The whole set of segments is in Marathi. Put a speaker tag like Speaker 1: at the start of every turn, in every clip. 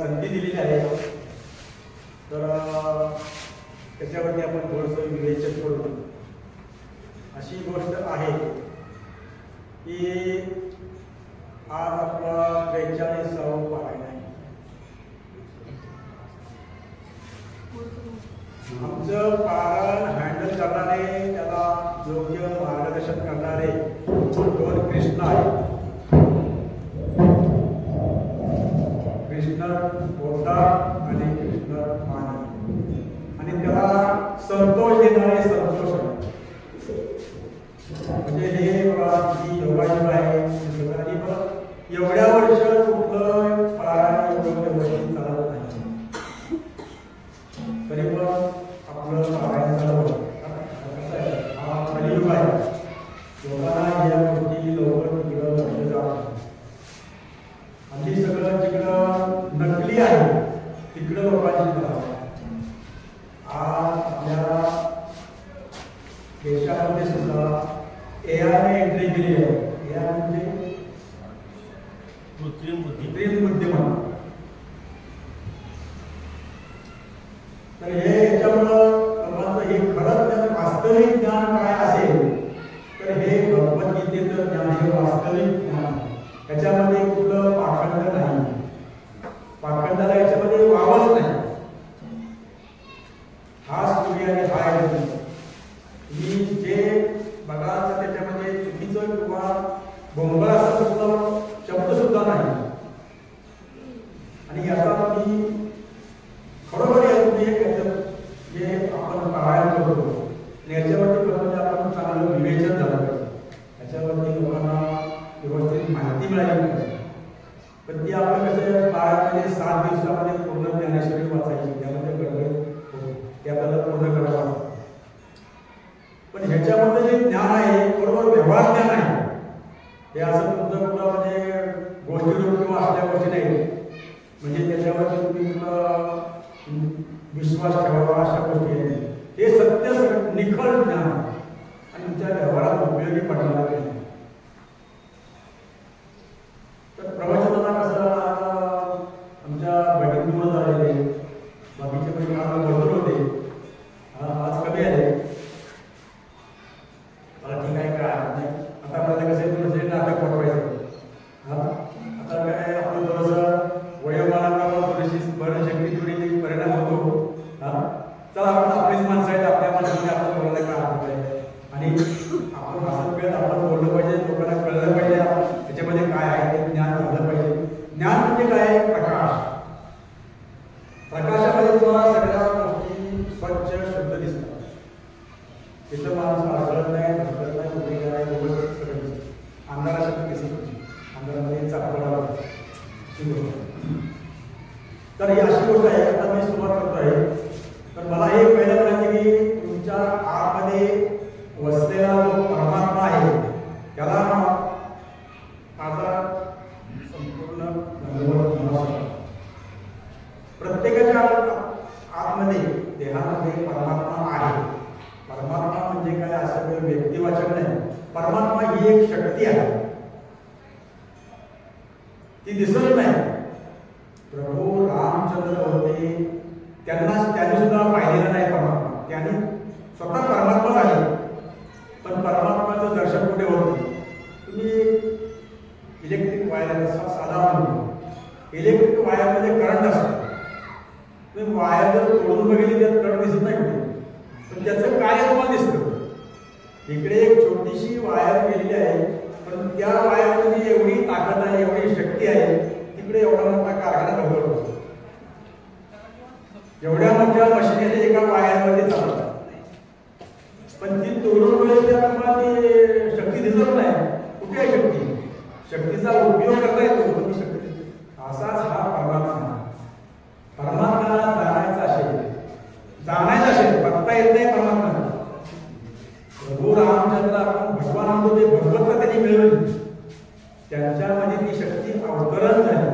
Speaker 1: संधी दिलेली आहे, तर त्याच्यावरती आपण थोडंसं विवेचन करू. अशी गोष्ट आहे की आज आपला 43वा पारायण आहे. आमचं पारायण हँडल करणारे, त्याला योग्य मार्गदर्शन करणारे 2 कृष्ण आहेत. कृष्ण पोटा आणि कृष्ण पाणी, आणि त्याला संतोष देणारे संतोष आहे. म्हणजे हे ही योगायोग आहे. एवढ्या वर्ष कुठलं पारायण एवढं व्यवस्थित चालत नाही, तरी पण आपलं पारायण चालवलं. कसं आहे, हा कलियुग आहे. लोकांना या गोष्टी लवकर तिकडं लक्ष जात. हल्ली सगळं जिकडं नकली आहे तिकडं लोकांची धाव आहे. आज आपल्या देशामध्ये सुद्धा AI एंट्री केली आहे. AI म्हणजे कृत्रिम बुद्धिमत्ता. तर हे याच्यामुळं लोकांचं हे खरंच त्याचं वास्तविक ज्ञान काय असेल, तर हे भगवद्गीतेचं ज्ञान हे वास्तविक ज्ञान. त्याच्यामध्ये कुठलं पाखंड नाही, पाखंडाला याच्यामध्ये वावच नाही. हा सूर्य आणि हा आहे. मी जे बघा तर त्याच्यामध्ये चुकीचं किंवा गोंधळ असा कुठला शब्द सुद्धा नाही. आणि याचा मी खरोखर जे आपण पारायण करतो याच्यावरती म्हणजे आपण चांगलं विवेचन झालं पाहिजे. याच्यावरती लोकांना व्यवस्थित माहिती मिळाली पाहिजे. पण ती आपण कसं पारायणामध्ये 7 दिवसामध्ये पूर्ण ज्ञानेश्वरी वाचायची, त्यामध्ये गडबड ते आपल्याला पूर्ण करावं. पण ह्याच्यामध्ये जे ज्ञान आहे बरोबर व्यवहार ज्ञान आहे. हे असं तुमचं कुठं म्हणजे गोष्टी किंवा असल्या गोष्टी नाही, म्हणजे त्याच्यावरती तुम्ही विश्वास ठेवावा अशा गोष्टी आहेत. हे सत्य निखळ ज्ञान आणि तुमच्या व्यवहारात उपयोगी पडणार आहे. तर प्रवचनाला कसं आमच्या भगिनीमुळे झालेले, बाकीचे पण भरपूर होते, आज कमी आले. मला ठीक आहे काय नाही. आता आपल्याला कसं थोडंसं नाटक पाठवायचं. आता काय आपलं थोडंसं वयोमानाप्रमाणे थोडीशी स्मरणशक्ती थोडी परिणाम होतो. चला आपण आपलीच माणसं आहेत, आपल्या माणसाने आपण बोलायला काय हरकत आहे. आणि आपण हसत खेळत आपण बोललं पाहिजे, लोकांना कळलं पाहिजे त्याच्यामध्ये काय आहे ते ज्ञान झालं पाहिजे. ज्ञान म्हणजे काय? प्रकाश. प्रकाशामध्ये तुम्हाला सगळ्या गोष्टी स्वच्छ शुद्ध दिसतात. तिथं माणूस अडकत नाही, धडकत नाही, उभी नाही, व्यवस्थित सगळं दिसतं. अंधारासाठी दिसत नाही, अंधारामध्ये चापडाला तर ही अशी गोष्ट आहे. आता मी सुरुवात करतो आहे. तर मला हे पहिलं म्हणायचं की तुमच्या आतमध्ये वसलेला जो परमात्मा आहे त्याला माझा संपूर्ण धन्यवाद नमस्कार. प्रत्येकाच्या आतमध्ये देहामध्ये परमात्मा आहे. परमात्मा म्हणजे काय असं काही व्यक्तिवाचक नाही. परमात्मा ही एक शक्ती आहे, ती दिसत नाही. प्रभू रामचंद्र होते, त्यांनी सुद्धा पाहिलेलं नाही परमात्मा. त्यांनी स्वतः परमात्मा झाले, पण परमात्माचं दर्शन कुठे होतं? तुम्ही इलेक्ट्रिक वायर साधा म्हणतो, इलेक्ट्रिक वायरमध्ये करंट असतो. तुम्ही वायर जर तोडून बघितली त्यात करंट दिसत नाही कुठे, पण त्याचं कार्य तुम्हाला दिसतं. इकडे एक छोटीशी वायर गेलेली आहे, पण त्या वायरमध्ये एवढी ताकद आहे, एवढी शक्ती आहे, तिकडे एवढा मोठा कारखाना घडवतो. एवढ्या मोठ्या मशिनरी एका वायरमध्ये चालतात, पण ती तोडून बघितली तुम्हाला ती शक्ती दिसत नाही. कुठे आहे शक्ती? शक्तीचा उपयोग करता येतो, पण शक्ती असाच हा परमात्मा. परमात्म्याला जाणायचं असेल बघता येत नाही परमात्मा. प्रभू रामचंद्र आपण भगवान म्हणतो, ते भगवत्ता त्यांनी मिळवली. त्यांच्यामध्ये ती शक्ती अवतरण झाली.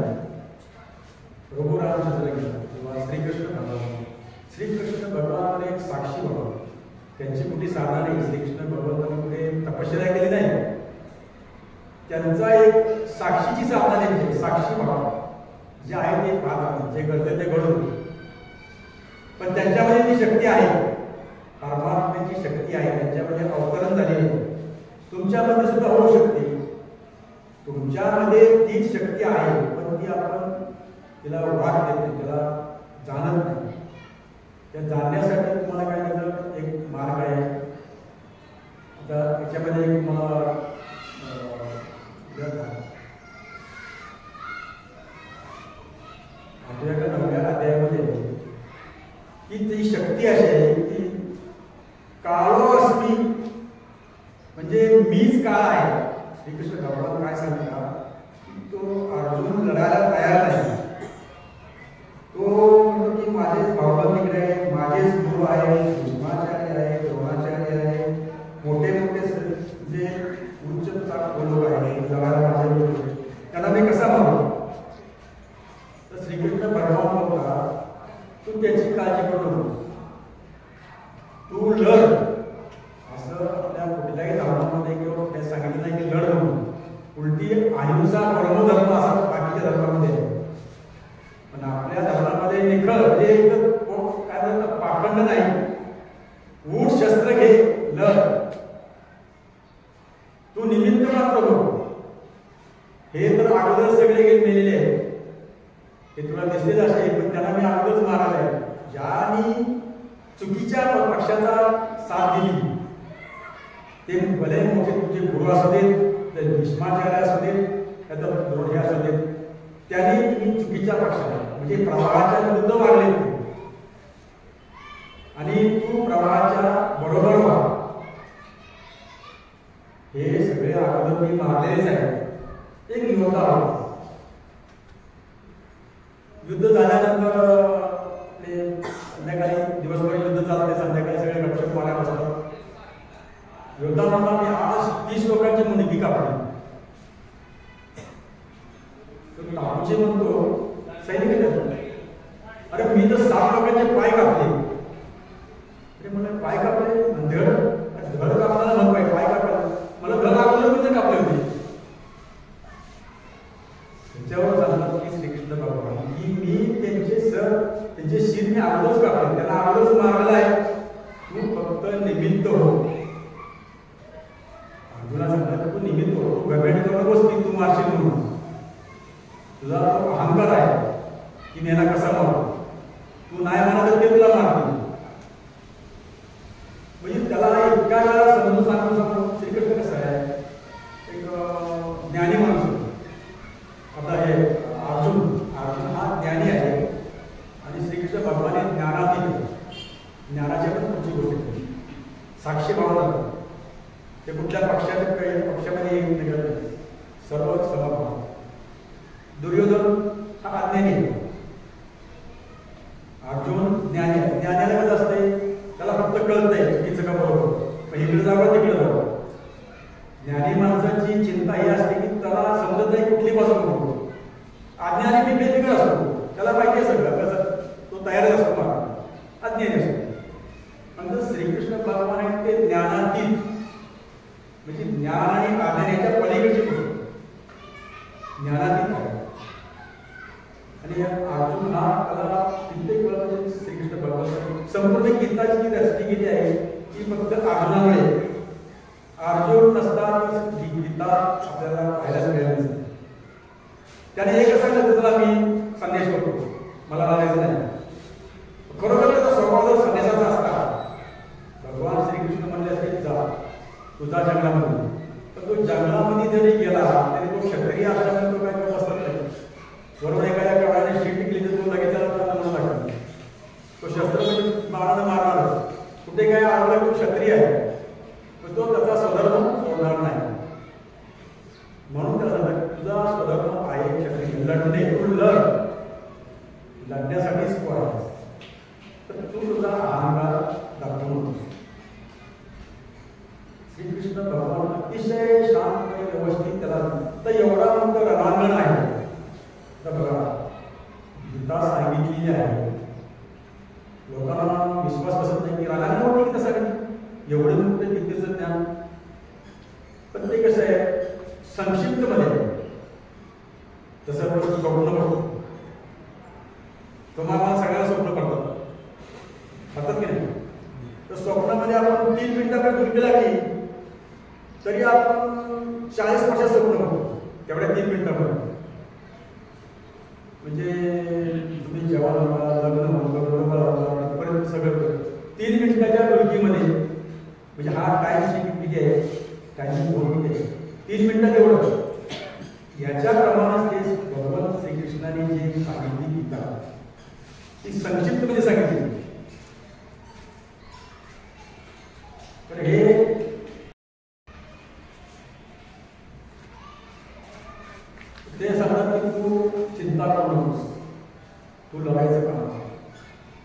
Speaker 1: प्रभू रामचंद्र गेला किंवा श्रीकृष्ण भगवान. श्रीकृष्ण भगवान एक साक्षी भगवान. त्यांची कुठली साधना नाही. श्रीकृष्ण भगवंतांनी कुठे तपश्चर्या केली नाही. त्यांचा एक साक्षीची साधना त्यांची, साक्षी भगवान. जे आहे ते पाहतात, जे घडते ते घडून, पण त्यांच्यामध्ये ती शक्ती आहे, परमात्म्याची शक्ती आहे, त्यांच्यामध्ये अवतरण झालेली आहे. तुमच्यामध्ये सुद्धा होऊ शकते, तुमच्यामध्ये तीच शक्ती आहे, पण ती आपण तिला वाट देत नाही, त्याला जाणत नाही. त्या जाणण्यासाठी तुम्हाला काय झालं, एक मार्ग आहे. आता याच्यामध्ये एक मला आपल्याकडे 9व्या अध्यायामध्ये की ती शक्ती अशी आहे की काळो अस्मी, म्हणजे मीच काळ आहे. श्रीकृष्ण भगवान काय सांगतात की तो अर्जुन लढायला तयार नाही. तो म्हणतो की माझेच भावबंधिक आहे, माझेच गुरु आहे, भीष्माचार्य आहे, द्रोणाचार्य आहे, मोठे मोठे जे उच्च लोक आहेत, लढायला माझे लोक, त्यांना मी कसा मारू. तर श्रीकृष्ण भगवान बोलतात तू त्याची काळजी करू नको, तू लढ. असं आपल्या कुठल्याही धर्मामध्ये किंवा कुठल्या सांगितलं नाही की लढ म्हणून. उलटी अहिंसा परमधर्म असा बाकीच्या धर्मामध्ये आहे, पण आपल्या धर्मामध्ये निखळ जे काय म्हणतात पाखंड नाही, ऊठ शस्त्र घे, लढ, तू निमित्त मात्र हो. हे तर अगोदर सगळे मेलेले आहेत, हे तुला दिसलेच असेल, पण त्यांना मी अगोदरच मारलं आहे. ज्यांनी चुकीच्या पक्षाचा साथ दिली, ते भले मोठे तुझे गुरु असू देत, ते भीष्माचार्य असू देत, त्याचा द्रोणी असू देत, त्यांनी तुम्ही चुकीच्या पक्षाला म्हणजे प्रवाहाच्या विरुद्ध वागले आणि तू प्रवाहाच्या बरोबर व्हा. हे सगळे अगोदर मी मारलेलेच आहे. एक योद्धा होता. युद्ध झाल्यानंतर संध्याकाळी दिवसभर युद्ध चालते, संध्याकाळी सगळे गपशप मारा बसतात. योद्धा म्हणला मी आज 30 लोकांची मुंडकी कापली. टापूचे म्हणतो सैनिक, अरे मी तर 7 लोकांचे पाय कापले. म्हणजे पाय कापले, धड कापताना म्हणतोय पाय कापले, मला धड कापलं मी तर कापले होते. त्याच्यावर सांगतात की श्रीकृष्ण भगवान की मी त्यांचे शिर मी अगोदरच कापले, त्यांना अगोदरच मारलेला आहे, तू फक्त निमित्त हो. अर्जुना सांगतात तू निमित्त हो, तू घमेंड करून बसती तू मारशील म्हणून. तुझा तो अहंकार आहे की मी यांना कसा मारू, तू नाही म्हणा तर ते तुला मारतील. म्हणजे त्याला इतका वेळा समजून सांगून श्रीकृष्ण कसं आहे, एक ज्ञानी माणूस. आता हे अर्जुन हा ज्ञानी आहे आणि श्रीकृष्ण भगवान ज्ञानातील ज्ञानाची पण पुढची गोष्ट केली. साक्षी भावना ते कुठल्या पक्षामध्ये निघत सर्व समभाव. दुर्योधन हा अज्ञानी आहे, अर्जुन ज्ञानी आहे. ज्ञानाला कसं असते, त्याला फक्त कळतंय चुकीचं का बरोबर, पण इकडे जावं तिकडे जावं. ज्ञानी माणसाची चिंता ही असते की त्याला समजत नाही कुठली बाजू बरोबर. अज्ञानी तिकडे तिकडे असतो, त्याला माहिती आहे सगळं कसं, तो तयारच असतो मारा, अज्ञानी असतो. नंतर श्रीकृष्ण भगवान आहे ते ज्ञानातीत, म्हणजे ज्ञान आणि अज्ञानाच्या पलीकडची गोष्ट ज्ञानातीत आहे. आणि अर्जुन हा त्याला कित्येक वेळा म्हणजे श्रीकृष्ण भगवान संपूर्ण गीताची जी रचना केली आहे ती फक्त अर्जुनामुळे. अर्जुन नसता गीता आपल्याला पाहायला मिळाली नसते. त्याने हे कसं सांगितलं, तुला मी संदेश करतो, मला लागायचं नाही. खरोखर त्याचा स्वभाव जर संदेशाचा असता, भगवान श्रीकृष्ण म्हणले असते जा तुझा जंगलामध्ये, पण तो जंगलामध्ये जरी गेला तरी तो क्षत्रिय असल्यामुळे तो काय बसत नाही. बरोबर एखाद्या काळाने शीट टिकली तर तो लगेच लागतो, तो शस्त्र म्हणजे बाणानं मारणार. कुठे काय आवडला तो क्षत्रिय आहे, पण तो त्याचा स्वधर्म सोडणार नाही. म्हणून त्याला तुझा स्वधर्म आहे क्षत्रिय, लढणे, तू लढ, लढण्यासाठीच तू आहेस, तर तू तुझा अहंकार दाखवू नकोस. श्रीकृष्ण भगवान अतिशय शांतपणे व्यवस्थित त्याला, तर एवढा मोठं रणांगण आहे. तर बघा गीता सांगितलेली आहे, लोकांना विश्वास बसत नाही की रणांगण होती की तसं एवढे मोठे गीतेचं ज्ञान. पण ते कसं आहे संक्षिप्त मध्ये, तसं आपण स्वप्न बघतो तुम्हाला सगळ्याला स्वप्न पडतात की नाही? तर स्वप्नामध्ये आपण 3 मिनिटात डुलकी लागली तरी आपण 40 वर्षात स्वप्न बघतो तेवढ्या 3 मिनिटामध्ये. म्हणजे तुम्ही जेव्हा लग्न होतं परत सगळं 3 मिनिटाच्या डुलकीमध्ये, म्हणजे हा टाइम किती आहे, टाइमिंग बोलून आहे 3 मिनिटात एवढं. याच्याप्रमाणे ते भगवान श्रीकृष्णाने जी सांगितली गीता ती संक्षिप्तमध्ये सांगितली. तर हे ते सांगतात की तू चिंता करू नकोस, तू लढायचं काम.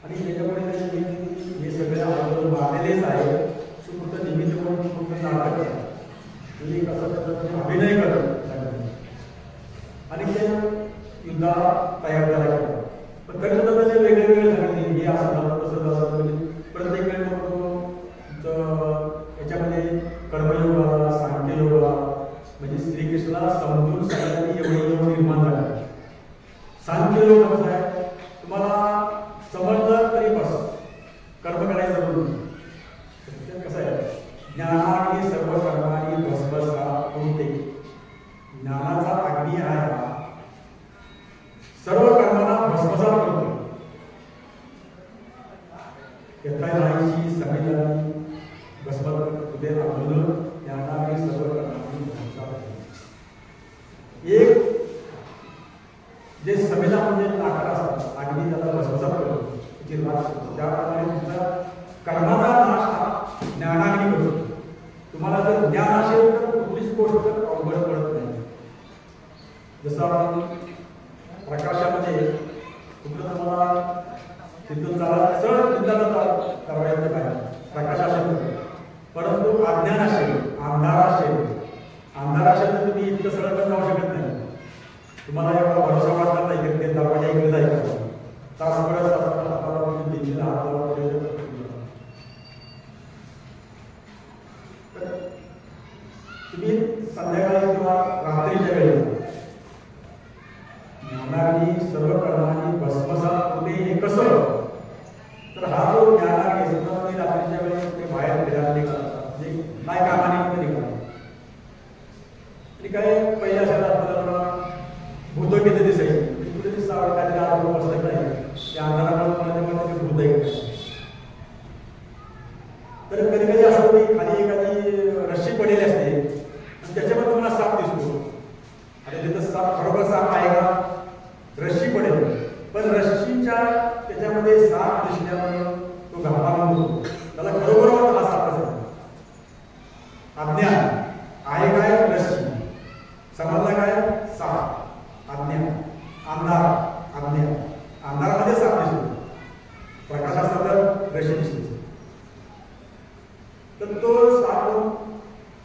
Speaker 1: आणि त्याच्यामुळे हे सगळे आंदोलन मारलेलेच आहे. तू फक्त निमित्त म्हणून फक्त नाटक आहे, म्हणजे कसं अभिनय करत आणि ते युद्धाला तयार करायला. पण तरी सुद्धा त्याचे वेगळे वेगळे सांगितले, हे असं झालं तसं झालं. म्हणजे प्रत्येक वेळी याच्यामध्ये कर्मयोग आला, सांख्ययोग आला. म्हणजे श्रीकृष्णाला समजून सांगण्यासाठी एवढे योग निर्माण झाले. सांख्ययोग कसं आहे, तुम्हाला समजलं तरी बस, कर्म करायचं म्हणून. कसं आहे, ज्ञानाग्नी सर्व कर्मानी भस्मसा होते. ज्ञानाचा अग्नी आहे सर्व कर्मांना भस्मसात करतो. यथाची समिधानी भस्मसात तुझे अर्जुन ज्ञानाग्नी सर्व कर्मांनी भस्मसात. एक जे समिधा म्हणजे लाकड असतात, अग्नी त्याला भस्मसात करतो, त्याची राख करतो. त्याप्रमाणे तुमचा कर्माचा नाश हा ज्ञानाग्नी करतो. तुम्हाला जर ज्ञान असेल तर कुठलीच गोष्ट अवघड पडत नाही. जसं आपण प्रकाशामध्ये कुठलं तुम्हाला तिथून जायला सरळ चिंताला करायचं काय, प्रकाश असेल. परंतु अज्ञान असेल, अंधार असेल तर तुम्ही इतकं सरळ पण जाऊ शकत नाही. तुम्हाला एवढा भरोसा वाटत नाही की ते दरवाजा इकडे जायचं, तासभरात दिल्लीला हाताला तुम्ही संध्याकाळी किंवा रात्रीच्या वेळेला ज्ञानाग्नी सर्व कर्मांनी भस्मसात होते. हे कसं, तर हा जो ज्ञानाग्नी समजा रात्रीच्या वेळेला ते बाहेर फिरायला निघाला, म्हणजे काय कामाने निघाला. आणि काय पहिल्या शहरात आपल्याला भूत किती दिसायची, कुठे दिसतं काय आरोप बसत नाही, त्या अंधारामध्ये भूत आहे. तर कधी कधी असं की खाली एखादी रस्सी पडलेली असते आणि त्याच्यामध्ये तुम्हाला साप दिसतो. आता तिथं साप खरोखर साप आहे का, रस्सी पडेल, पण रस्सीच्या त्याच्यामध्ये साप दिसल्यामुळे तो घाबरला होतो. त्याला खरोखर हा साप कसा अज्ञान आहे काय, रस्सी समजला काय, साप अज्ञान, अंधारामध्ये साप दिसतो, प्रकाशात तर रस्सी दिसते. तर तो साप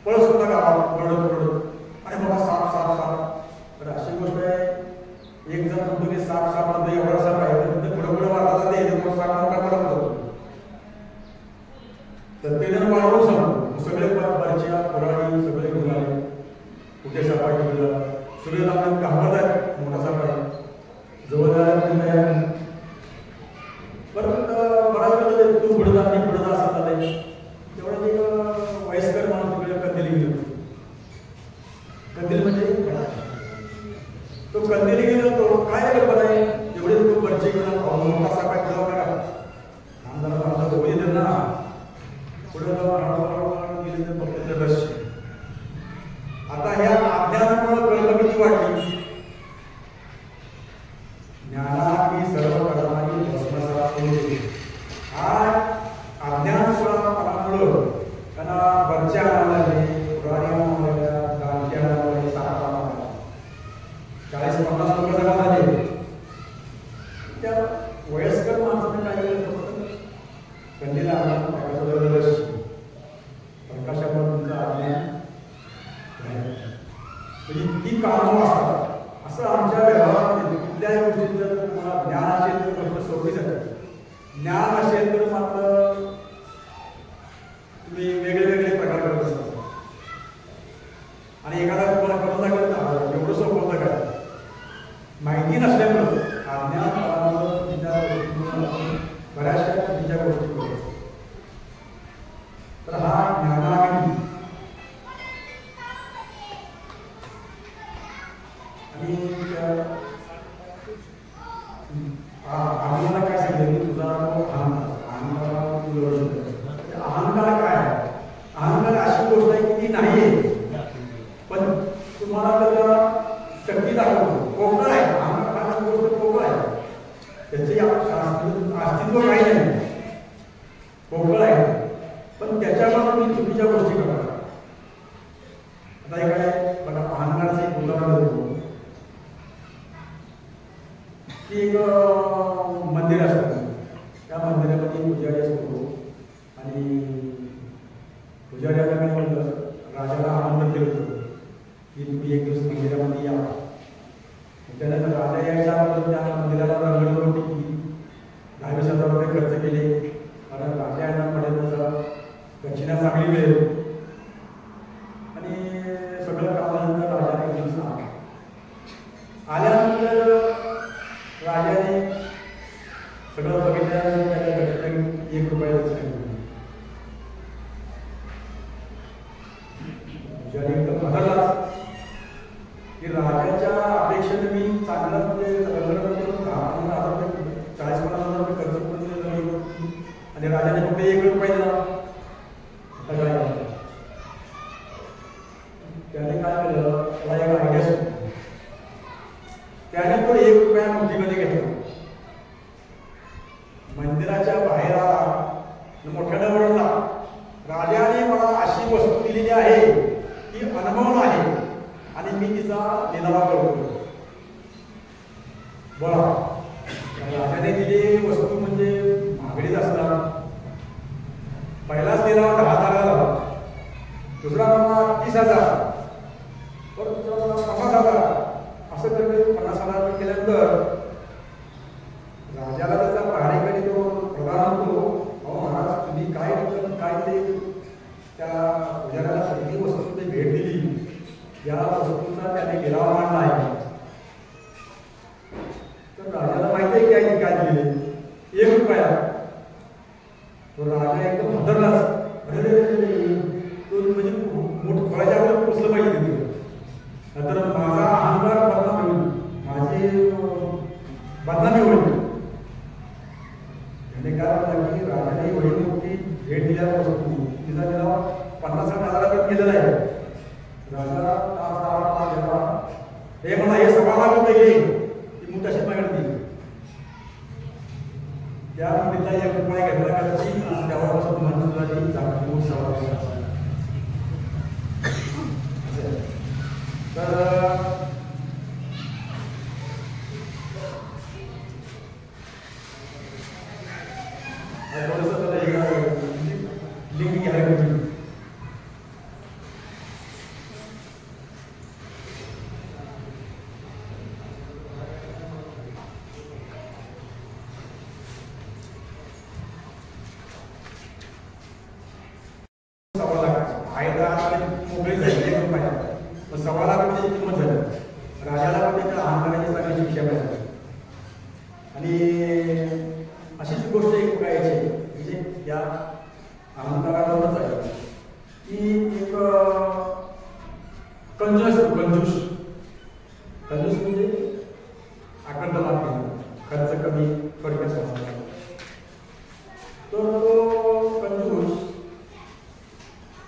Speaker 1: पळस होता गावात पडत आणि मला साप साप साप. तर अशी गोष्ट आहे, एक जण म्हणतो की साप साप म्हणतो एवढा साप आहे, तर पुढे पुढे वाढला ते साप मोठा पडत होतो. तर ते जण वाढवून सांगतो, सगळे परच्या पुराणी सगळे घेऊन आले, कुठे सापाटी गेला, सगळे आपण घाबरत आहेत, मोठा साप आहे जवळ जायला. परत बराच वेळ तू पुढे जा, मी पुढे जा असं झालंय. तेवढं एक वयस्कर माणूस तिकडे कंदिली गेलो. कंदिल म्हणजे तो कंदिली गेलो, तो काय कल्पना आहे, एवढे तो परचे घेऊन मोठा साप आहे पुढे बघा, आमदार जवळ येते ना, पुढे जाऊन गेले तर फक्त रस्सी. आता ह्या अज्ञानामुळे कल्पना किती वाढली. ज्ञानाग्नी सर्व कर्मांनी भस्मसात होते. आज अज्ञानपणामुळं त्यांना बच्चा आणायला, पुराणी आणायला, गांधी आणायला, साप आणायला 40-50 लोक जमा झाले. त्या वयस्कर माणसाने काय केलं, कंदीला आणला, प्रकाशामुळे तुमचं अज्ञान म्हणजे ती कामं असतात. असं आमच्या व्यवहारामध्ये कुठल्याही गोष्टीत जर तुम्हाला ज्ञान असेल तर गोष्ट सोपी जाते. ज्ञान असेल तर मात्र तुम्ही वेगळे वेगळे प्रकार करत असता. आणि एखादा तुम्हाला करून दाखवत ना एवढं सोपं होतं काय, माहिती नसल्यामुळं अज्ञान बऱ्याचशा चुकीच्या गोष्टी करतो. तर हा ज्ञानाग्नी आणि आम्हाला काय सांगितलं की तुझा अहंकार तू व्यवस्थित. अहंकार काय आहे? अहंकार अशी गोष्ट आहे की ती नाही आहे, पण तुम्हाला त्याला शक्ती दाखवतो. पोकळ आहे अहंकार, हा गोष्ट पोकळ आहे, त्याचे अस्तित्व काही नाही, पोकळ आहे. पण त्याच्यावर मी चुकीच्या गोष्टी करणार. आता हे काय बघा, अहंकाराचं एक उदाहरण देतो की एक मंदिर असतं, त्या मंदिरामध्ये पुजारी असतो आणि पुजाऱ्याला काय म्हणलं, राजाला आमंत्रण दिलं होतं की तुम्ही एक दिवस मंदिरामध्ये या. त्यानंतर राजा यायच्या अगोदर त्या मंदिराला रंगवटी केली, 10,000 रुपये खर्च केले, कारण राजा यांना पडेल दक्षिणा चांगली मिळेल. आणि सगळं कामानंतर राजाने दिवस आल्यानंतर राजाने सगळं बघितल्यानंतर त्याला घटना 1 रुपया पुजारी एकदम बदललाच की राजाच्या अपेक्षेने मी चांगलं म्हणजे 40-50,000 रुपये खर्च करून आणि राजाने फक्त 1 रुपया दिला. आता काय त्याने काय केलं, त्याला एक आयडिया सुचली. त्याने तो 1 रुपया नोटीमध्ये घेतला, मंदिराच्या बाहेर आला, मोठ्यानं ओरडला, राजाने मला अशी वस्तू दिलेली आहे ती अनमोल आहे आणि मी तिचा निलावा करतो. बोला, राजाने दिली वस्तू म्हणजे महागडीच असणार. पहिलाच निलावा 10,000 झाला, दुसरा नंबर 30,000, परत 50,000, असं करत 50,000 केल्यानंतर राजाला त्याचा पहारेकडे तो प्रधान होतो, अहो महाराज तुम्ही काय ते त्या पुजाऱ्याला पहिली वस्तू ते भेट दिली, या वस्तूचा त्याने गिरावा मांडला आहे. तर राजाला माहिती आहे काय दिले, 1 रुपया. तो राजा एकदम हादरलाच, तो म्हणजे मोठ फळाच्या अगोदर पोचलं पाहिजे तिथे, नंतर माझा अहंकार बदनामी होईल, माझी बदनामी होईल. त्याने काय म्हटलं की राजाने एवढी मोठी भेट दिल्यावर वस्तू तिचा तिला 50,000 केलेला आहे. राजा हे म्हणा हे 1.25 लाख घे, ती मूठ अशी मागणी. त्या मुलीला 1 रुपया घेतला करायची, तेव्हापासून मंजुराची जागती मूठ 1.25 लाख. तर लिंक घ्यायला पाहिजे. मोकळी झाली 1 रुपया, 1.25 लाख रुपयाची किंमत झाली. राजाला पण त्याच्या अहंकाराची चांगली शिक्षा मिळाली. आणि अशीच गोष्ट एक बघायची म्हणजे या अहंकारावरच आहे की एक कंजूस म्हणजे आकंड लागते, खर्च कमी, थोडक्यात समजला. तर तो कंजूस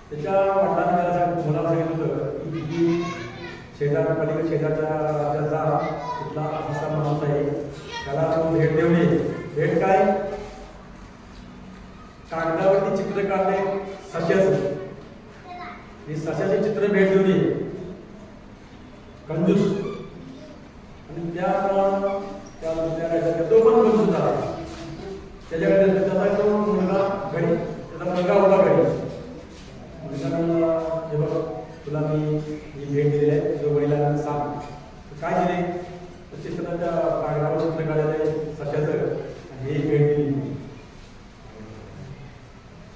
Speaker 1: त्याच्या वडिलांना मुलाला सांगितलं होतं की पलीकडे शेजारच्या राज्याचा कुठला असा माणूस आहे, त्याला तो भेट देऊन ये. भेट काय, कागदावरती चित्र काढले सश्याचं, हे सश्याचे चित्र भेट देऊन ये. कंजूस. आणि तो पण कंजूस झाला. त्याच्याकडे त्याचा तो मुलगा घरी, त्याचा मुलगा होता घरी. हे बघ तुला मी भेट दिलेली आहे, तुझ्या वडिलांना सांग. काय दिले, चित्राच्या कागदावर चित्र काढलेलं आहे सश्याचं, आणि हे भेट दिली.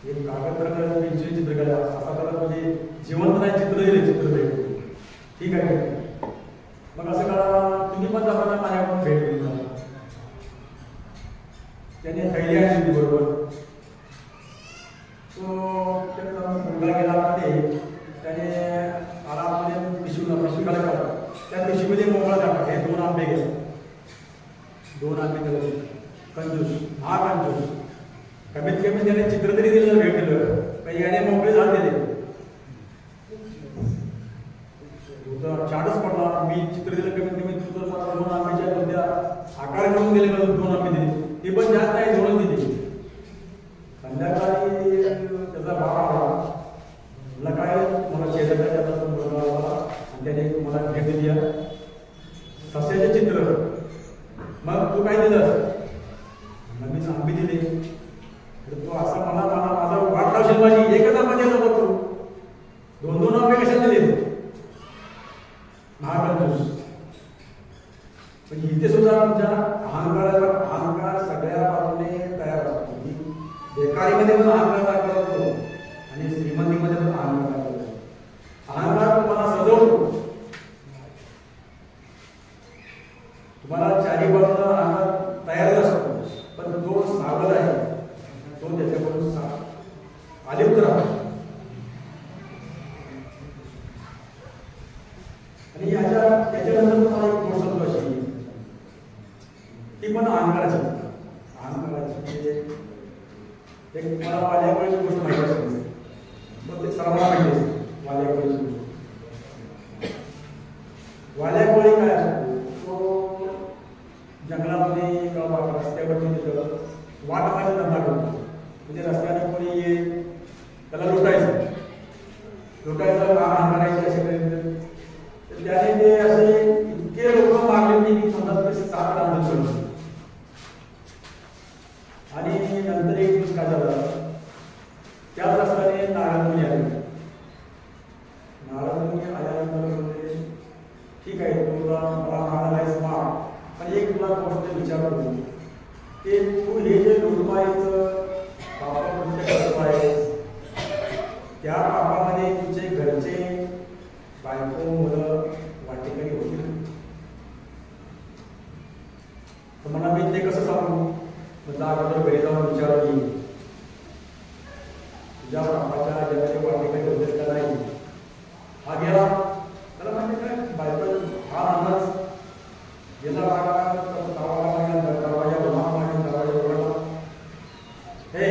Speaker 1: हे कागद पेन्सिल चित्र काढलं, असा त्याला म्हणजे जिवंत नाही चित्र दिले, चित्र भेट. ठीक आहे, मग असं करा तुम्ही पण जाताना माझ्याकडून भेट दिली. शिकायला काढतात त्या पिशवीमध्ये मोकळा टाका, हे 2 आंबे घ्या, 2 आंबे त्याला कंजूस, हा कंजूस. कमीत कमी त्याने चित्र तरी दिलं, भेट दिलं, काही याने मोकळे झाड दिले. चाटच पडला, मी चित्र दिलं कमीत कमी तू तर मला 2 आंब्याच्या कोणत्या आकार करून दिले का 2 आंबे दिले, ते पण जास्त नाही, 2च दिले. संध्याकाळी त्याचा भाव आला, मला काय मला शेजारच्या मुलगा आला आणि त्याने मला भेट दिली सस्याचे चित्र. मग तू काय दिलं? मी आंबे दिले. तर तू असं मला मला माझा वाट लावशील माझी, एकच आंबा दिला तू 2-2 आंबे कशाला दिले? महागंजूस. पण इथे सुद्धा तुमच्या अहंकार सगळ्या बाजूने तयार असतो. बेकारीमध्ये पण अहंकार दाखवला जातो आणि श्रीमंतीमध्ये पण अहंकार दाखवला जातो. अहंकार तुम्हाला सजवतो, तुम्हाला चारी बाजूला अहंकार तयार असतो, पण जो सावध आहे तो त्याच्याकडून अलिप्त राहतो. आणि त्याच्यानंतर तुम्हाला एक गोष्ट सांगतो अशी, ती पण अहंकाराची एक मला वाल्याकोळीची गोष्ट माहिती असेल, प्रत्येक सर्वांना माहिती असते वाल्याकोळीची गोष्ट. वाल्याकोळी काय असतो? तो जंगलामध्ये किंवा रस्त्यावरती तिथं वाटपाचा धंदा करतो. म्हणजे रस्त्याने कोणी येईल त्याला लुटायचं अहंकारायचे असे पर्यंत. तर त्याने ते असे इतके लोक मारले की समजा तसे 7 रांधून सोडले. आणि नंतर एक दिवस काय झालं, त्याच रस्त्याने नारदमुनी आले. नारदमुनी आल्यानंतर म्हणजे ठीक आहे, तुला मला मारायलाच मार, पण एक तुला गोष्ट विचारतो की तू हे जे लुटमारीचं पापाकृत्य करतो आहेस, त्या पापामध्ये तुझे घरचे बायको मुलं वाटेकरी होतील. तर म्हणा मी ते कसं सांगू? अगोदर घरी जाऊन विचारली तुझ्या बापाच्या जगाचे वाटेकरी होते का नाही. हा गेला, त्याला म्हणजे काय बायको हा अंदाज गेला हे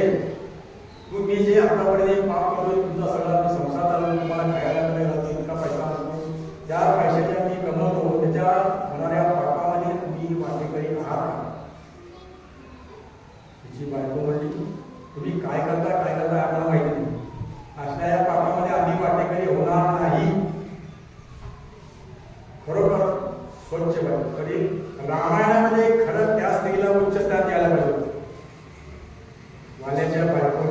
Speaker 1: तू मी जे आतापर्यंत पाप करतोय, तुझा सगळा संसार चालू, तुम्हाला खायला मिळेल, इतका पैसा असतो, त्या पैशाच्या मी कमवतो, त्याच्या होणाऱ्या पापामध्ये तुम्ही वाटेकरी आहात. बायको म्हणली तुम्ही काय करता आपल्याला माहिती नाही, अशा या पापामध्ये आम्ही वाटेकरी होणार नाही. बरोबर स्वच्छ बायको. रामायणामध्ये खरं त्या स्त्रीला उच्च स्थान द्यायला पाहिजे. वाल्याच्या बायको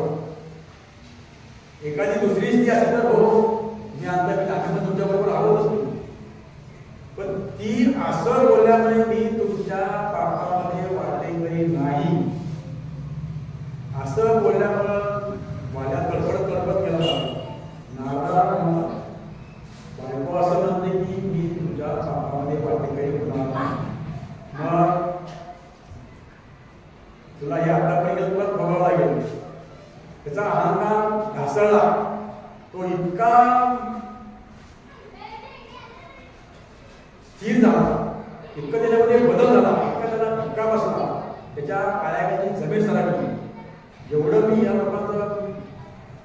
Speaker 1: एखादी दुसरी स्त्री असेल तर हो मी आता आम्ही तुमच्या बरोबर आहोत असतो, पण ती असं बोलल्यामुळे मी तुमच्या पापामध्ये वाटेकरी नाही असं बोलल्यामुळं वाल्या कळपट केला. नारदा बायको असं म्हणते की मी तुझ्या पापामध्ये वाटेकरी होणार नाही. मग तुला हे आतापर्यंत तुला बघावं लागेल. त्याचा अहंकार ढासळला, तो इतका स्थिर झाला, इतकं त्याच्यामध्ये बदल झाला, इतका त्याला धक्का बसला, त्याच्या पायाची जमीन सरकली. जेवढं मी या लोकांचं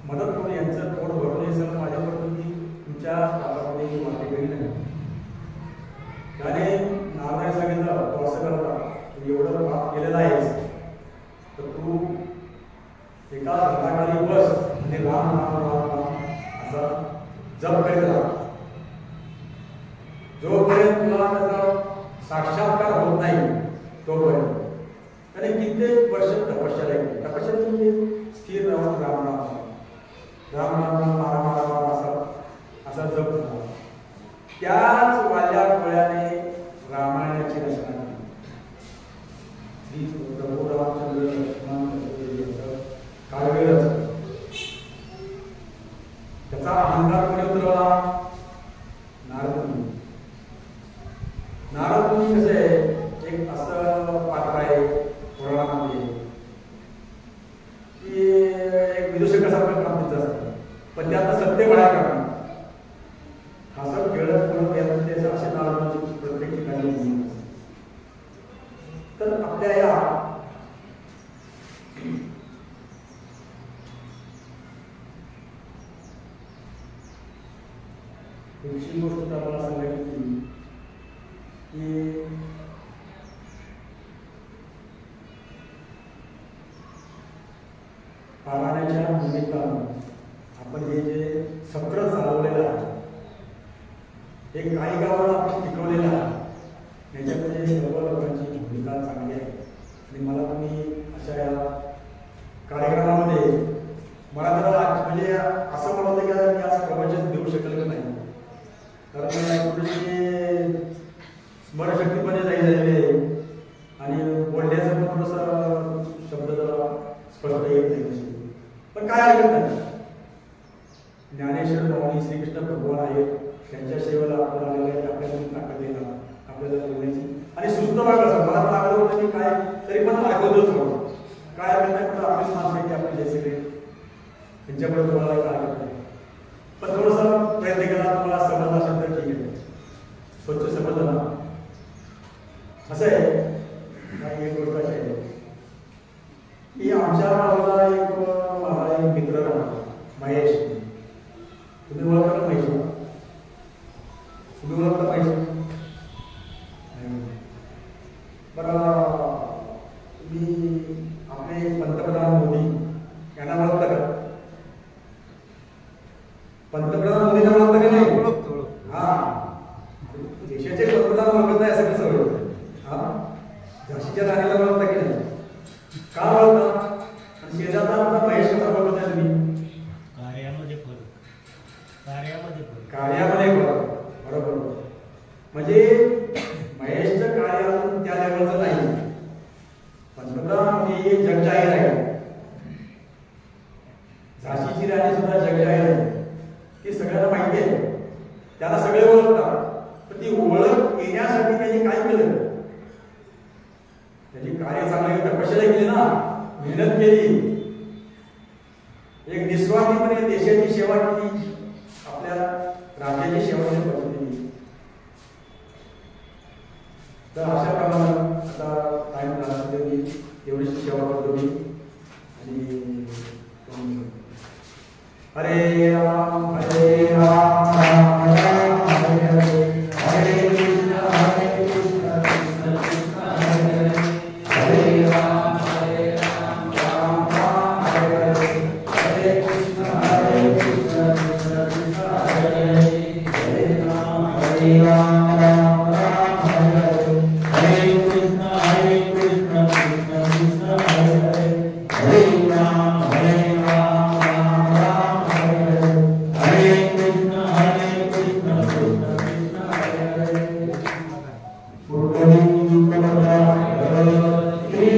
Speaker 1: मदत करून यांचं पोट भरून हे सगळं माझ्याकडून की तुमच्या पापामध्ये वाटेकरी नाही. त्याने नारायण सांगितलं तू असं करता, तू एवढं पाप केलेलं आहेस तर तू एका घराखाली बस आणि राम राम राम राम असा जप करीत राहा. जोपर्यंत तुला त्याचा साक्षात्कार होत नाही तोपर्यंत. त्याने कित्येक वर्ष तपश्चर्या केली. तपश्चर्या म्हणजे स्थिर राहून राम राम राम राम राम राम राम राम असा जप झाला. त्याच वाल्या डोळ्याने रामायणाची रचना केली. श्री प्रभू रामचंद्र लक्ष्मण काळवेळच त्याचा अहंकार कोणी उतरवला? नारदमुनी. नारदमुनी कसं आहे, एक असं पात्र आहे पुराणामध्ये की एक विदूषकासारखं काम तिचं असतं, पण त्यात सत्य बाहेर काढणं. हसत खेळत बोलत ठिकाणी घेऊन जातो. तर आपल्या या पुढची गोष्ट आम्हाला सांगायची की पारायणाच्या निमित्तानं आपण हे जे सत्र चालवलेलं आहे, हे काही गावाला आपण टिकवलेलं आहे, याच्यामध्ये सर्व लोकांची भूमिका चांगली आहे. आणि मला तुम्ही अशा या कार्यक्रमामध्ये मला तर म्हणजे असं म्हणत होतं की मी आज प्रवचन देऊ शकेल का नाही, कारण थोडीशी स्मरणशक्तीपणे झालेले आणि बोलण्याचं पण थोडंसं शब्द जरा स्पष्ट येत नाही. पण काय हरकत नाही, ज्ञानेश्वर माऊली श्रीकृष्ण भगवान आहेत, त्यांच्या सेवेला आपल्याला आलेलं आहे, आपल्याला ताकद येणार आपल्याला बोलण्याची. आणि सुस्त भाग असं मला तर लागलं होतं की काय तरी पण ऐकवतच होतं, काय हरकत नाही, पण आपलीच माणसं आहे की आपले जे सगळे त्यांच्याकडे तुम्हाला काय हरकत नाही. पण थोडंसं प्रयत्न केला तुम्हाला समजला असेल तर ठीक आहे, स्वच्छ समजलं ना. असं आहे काही एक गोष्ट अशी आहे की आमच्या गावाला मला एक मित्र राहतो महेश. तुम्ही ओळखता का महेश? तुम्ही ओळखता महेश? बरं, तुम्ही आपले पंतप्रधान मोदी यांना ओळखता का? पंतप्रधान मोदींना ओळखता का नाही? ओळखतो. हा, देशाचे पंतप्रधान ओळखत नाही असं कसं ओळखतं? हा, झाशीच्या राणीला ओळखता की नाही? का ओळखता? शेजारचा आपला महेश कसा ओळखत आहे तुम्ही? कार्यामध्ये फरक. बरोबर. म्हणजे महेशचं कार्य अजून त्या लेवलचं नाही. पंतप्रधान मोदी जगजाहीर आहे, झाशीची राणी सुद्धा जगजाहीर आहे, ती सगळ्यांना माहिती आहे, त्याला सगळे ओळखतात. पण ती ओळख येण्यासाठी त्यांनी काय केलं? त्यांनी कार्य चांगलं तपश्चर्या केली ना, मेहनत केली, एक निस्वार्थीपणे देशाची सेवा केली, आपल्या राज्याची सेवा केली. तर अशा प्रमाणे आता टाइम झाला तरी एवढीच सेवा करतो मी. आणि हरे राम हरे राम राम राम हरे हरे, हरे कृष्ण कृष्ण कृष्ण हरे हरे, हरे राम राम राम हरे हरे, हरे कृष्ण कृष्ण कृष्ण हरे हरे, हरे राम राम राम हरे हरे, हरे कृष्ण कृष्ण कृष्ण हरे हरे, हरे राम राम राम हरे हरे, हरे कृष्ण कृष्ण कृष्ण हरे हरे. श्री